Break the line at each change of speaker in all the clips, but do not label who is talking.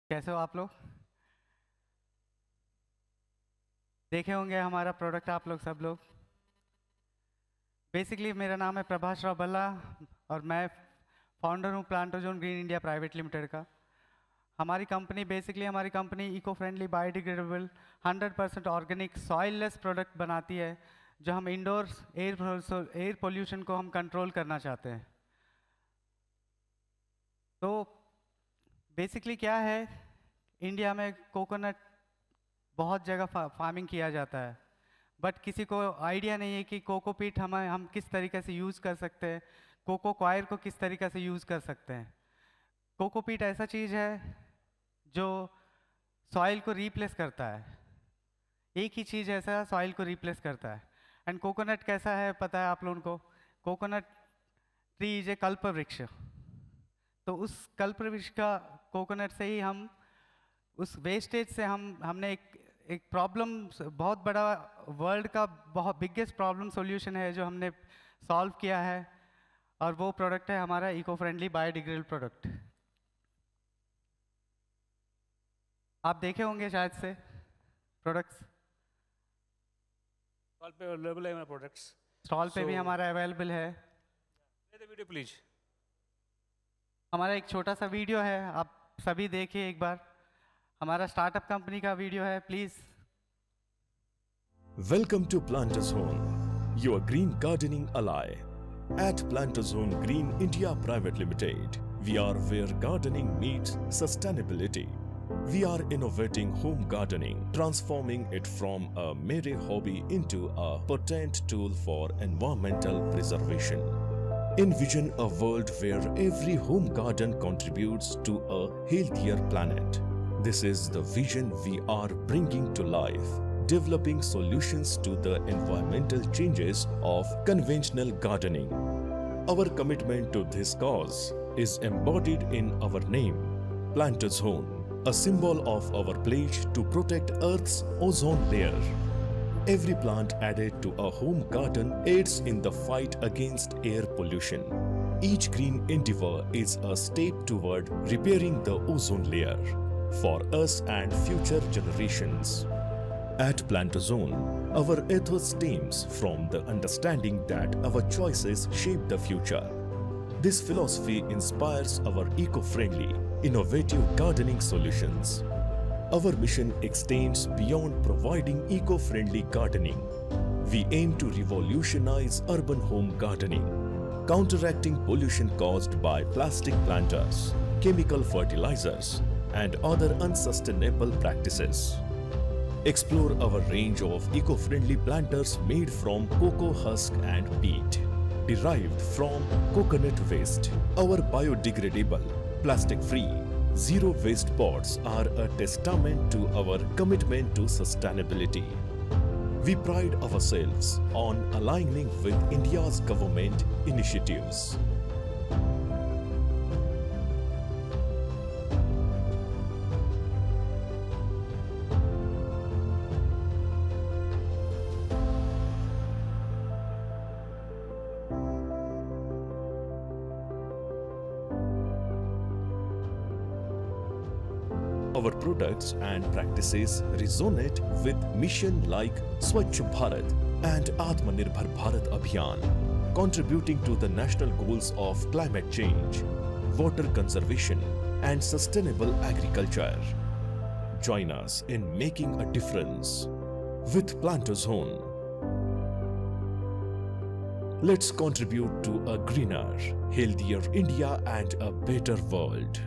कैसे हो आप लोग? देखे होंगे हमारा प्रोडक्ट आप लोग सब लोग। बेसिकली मेरा नाम है प्रभाष राव भल्ला और मैं फाउंडर हूँ Plantozone Green India Private Limited का। हमारी company eco friendly biodegradable 100% organic soilless product बनाती है, जो हम इंडोर्स एयर पोल्यूशन को हम कंट्रोल करना चाहते हैं। तो बेसिकली क्या है, इंडिया में कोकोनट बहुत जगह फार्मिंग किया जाता है, बट किसी को आइडिया नहीं है कि कोकोपीट हम किस तरीके से यूज़ कर सकते हैं, कोको कॉयर को किस तरीके से यूज़ कर सकते हैं। कोकोपीट ऐसा चीज़ है जो सॉइल को रिप्लेस करता है। एक ही चीज़ ऐसा सॉइल को रिप्लेस करता है। एंड कोकोनट कैसा है पता है आप लोगों को? कोकोनट ट्री इज ए कल्प वृक्ष। तो उस कल्प वृक्ष का कोकोनट से ही हम उस वेस्टेज से हमने एक प्रॉब्लम, बहुत बड़ा वर्ल्ड का बहुत बिगेस्ट प्रॉब्लम सॉल्यूशन है जो हमने सॉल्व किया है, और वो प्रोडक्ट है हमारा इको फ्रेंडली बायोडिग्रेडेबल प्रोडक्ट। आप देखे होंगे शायद से प्रोडक्ट्स,
स्टॉल पे अवेलेबल है हमारे प्रोडक्ट्स।
स्टॉल पे भी हमारा अवेलेबल है।
Play the video please.
हमारा एक छोटा सा वीडियो है, आप सभी देखिए एक बार। हमारा स्टार्टअप कंपनी का वीडियो है, please.
Welcome to Plantazone, your green gardening ally. At Plantazone Green India Private Limited, we are where gardening meets sustainability. We are innovating home gardening, transforming it from a mere hobby into a potent tool for environmental preservation. Envision a world where every home garden contributes to a healthier planet. This is the vision we are bringing to life, developing solutions to the environmental changes of conventional gardening. Our commitment to this cause is embodied in our name, Plantazone, a symbol of our pledge to protect Earth's ozone layer. Every plant added to a home garden aids in the fight against air pollution. Each green endeavor is a step toward repairing the ozone layer for us and future generations. At Plantazone, our ethos stems from the understanding that our choices shape the future. This philosophy inspires our eco-friendly, innovative gardening solutions. Our mission extends beyond providing eco-friendly gardening. We aim to revolutionize urban home gardening, counteracting pollution caused by plastic planters, chemical fertilizers, and other unsustainable practices. Explore our range of eco-friendly planters made from cocoa husk and peat, derived from coconut waste. Our biodegradable, plastic-free, zero-waste pots are a testament to our commitment to sustainability. We pride ourselves on aligning with India's government initiatives. Our products and practices resonate with mission like Swachh Bharat and Atmanirbhar Bharat Abhiyan, contributing to the national goals of climate change, water conservation, and sustainable agriculture. Join us in making a difference with Plantazone. Let's contribute to a greener, healthier India and a better world.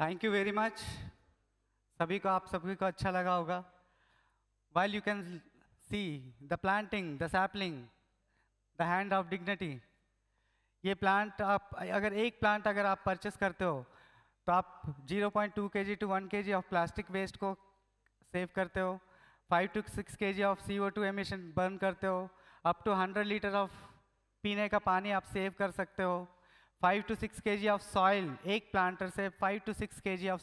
Thank you very much. आप सभी को अच्छा लगा होगा। While you can see the planting, the sapling, the hand of dignity. ये plant अगर आप purchase करते हो तो आप 0.2 kg to 1 kg of plastic waste को सेव करते हो, 5 to 6 kg of CO2 emission burn करते हो, अप टू 100 लीटर ऑफ पीने का पानी आप सेव कर सकते हो, 5 to 6 kg ऑफ सॉइल, एक प्लांटर से 5 to 6 kg of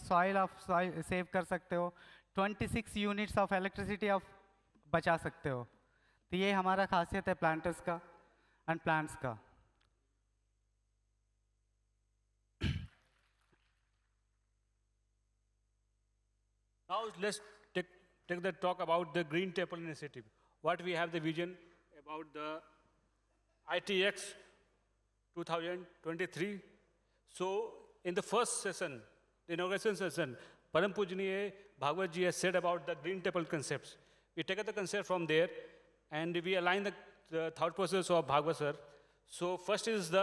soil save कर सकते हो, 26 यूनिट्स ऑफ इलेक्ट्रिसिटी ऑफ बचा सकते हो। तो ये हमारा खासियत है प्लांटर्स का। एंड प्लांट्स का।
Now let's take the talk about the Green Temple Initiative. What we have the vision about the ITX 2023. So in the first session, the inauguration session, Param Pujaniya Bhagwat Ji has said about the Green Temple concepts. We take the concept from there and we align the thought process of Bhagwat sir. So first is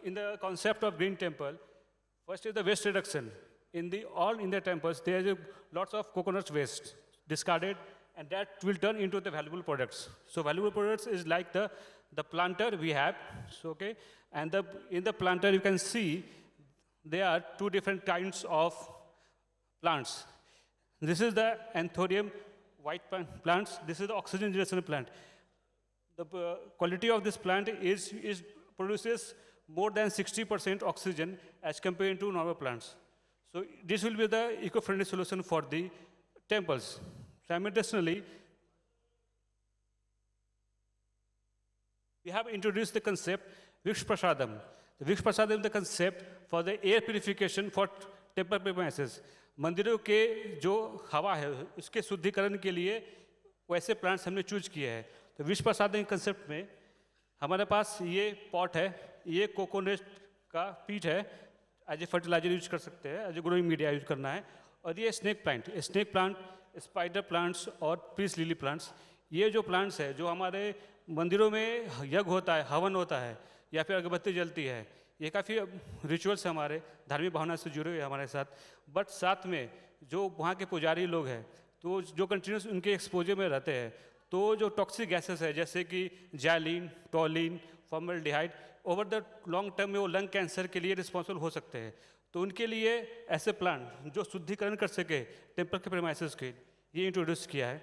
in the concept of Green Temple, first is the waste reduction. All in the temples, there is lots of coconut waste discarded, and that will turn into the valuable products. So valuable products is like the planter we have, so, okay? And in the planter, you can see there are two different kinds of plants. This is the Anthurium white plants. This is the oxygen generation plant. The quality of this plant produces more than 60% oxygen as compared to normal plants. So this will be the eco-friendly solution for the temples. Simultaneously, we have introduced the concept Vriksha Prasadam. The Vriksha Prasadam is the concept for the air purification for temple premises. मंदिरों के जो हवा है उसके शुद्धिकरण के लिए वैसे प्लांट्स हमने चूज किए हैं। तो विश्व प्रसादम कंसेप्ट में हमारे पास ये पॉट है, ये कोकोनट का पीट है, एज ए फर्टिलाइजर यूज कर सकते हैं, as a growing media use करना है। और ये स्नेक प्लांट, स्पाइडर प्लांट्स और पीस लिली प्लांट्स, ये जो प्लांट्स है जो हमारे मंदिरों में यज्ञ होता है, हवन होता है या फिर अगरबत्ती जलती है, ये काफ़ी रिचुअल्स हमारे धार्मिक भावना से जुड़े हुए हमारे साथ। बट साथ में जो वहाँ के पुजारी लोग हैं तो जो कंटिन्यूस उनके एक्सपोजर में रहते हैं तो जो टॉक्सिक गैसेस है जैसे कि Jaylin, टॉलिन, formaldehyde over the long term में वो लंग कैंसर के लिए रिस्पॉन्सिबल हो सकते हैं। तो उनके लिए ऐसे प्लांट जो शुद्धिकरण कर सके टेम्पल के प्रेमाइसेस के, ये इंट्रोड्यूस किया है।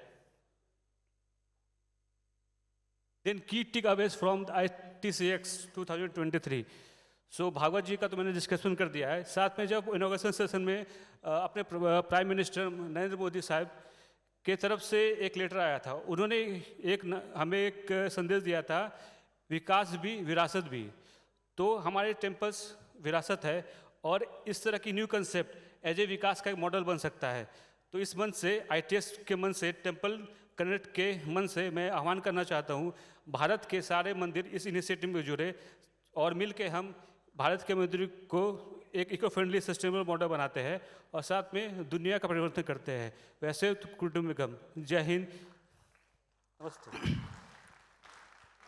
देन की टेक अवेज फ्रॉम ITCX 2023। सो भागवत जी का तो मैंने डिस्कशन कर दिया है। साथ में जब इनोवेशन सेशन में अपने प्राइम मिनिस्टर नरेंद्र मोदी साहब के तरफ से एक लेटर आया था, उन्होंने हमें एक संदेश दिया था, विकास भी विरासत भी। तो हमारे टेम्पल्स विरासत है और इस तरह की न्यू कंसेप्ट एज ए विकास का एक मॉडल बन सकता है। तो इस मन से ITS के मन से, टेम्पल कनेक्ट के मन से मैं आह्वान करना चाहता हूँ भारत के सारे मंदिर इस इनिशिएटिव में जुड़े और मिल के हम भारत के मंदिर को एक इको फ्रेंडली सस्टेनेबल मॉडल बनाते हैं और साथ में दुनिया का परिवर्तन करते हैं। वैसे कुटुंबिकम। जय हिंद, नमस्ते।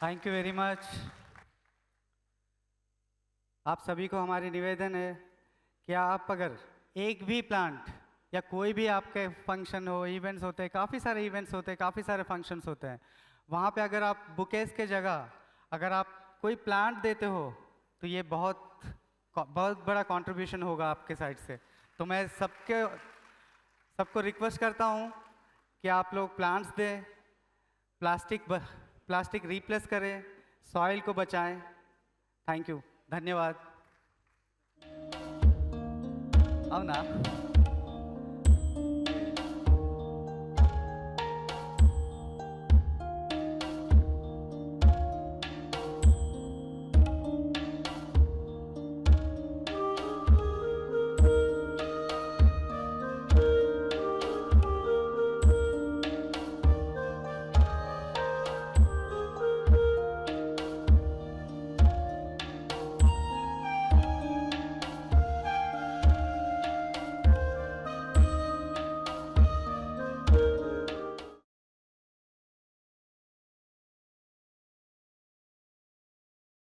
Thank you very much. आप सभी को हमारी निवेदन है कि आप अगर एक भी प्लांट या कोई भी आपके फंक्शन हो, इवेंट्स होते हैं, काफ़ी सारे इवेंट्स होते हैं, काफ़ी सारे फंक्शंस होते हैं, वहाँ पे अगर आप बुकेस के जगह अगर आप कोई प्लांट देते हो तो ये बहुत बड़ा कंट्रीब्यूशन होगा आपके साइड से। तो मैं सबको रिक्वेस्ट करता हूँ कि आप लोग प्लांट्स दें, प्लास्टिक रिप्लेस करें, सॉइल को बचाएं। थैंक यू, धन्यवाद। आओ ना।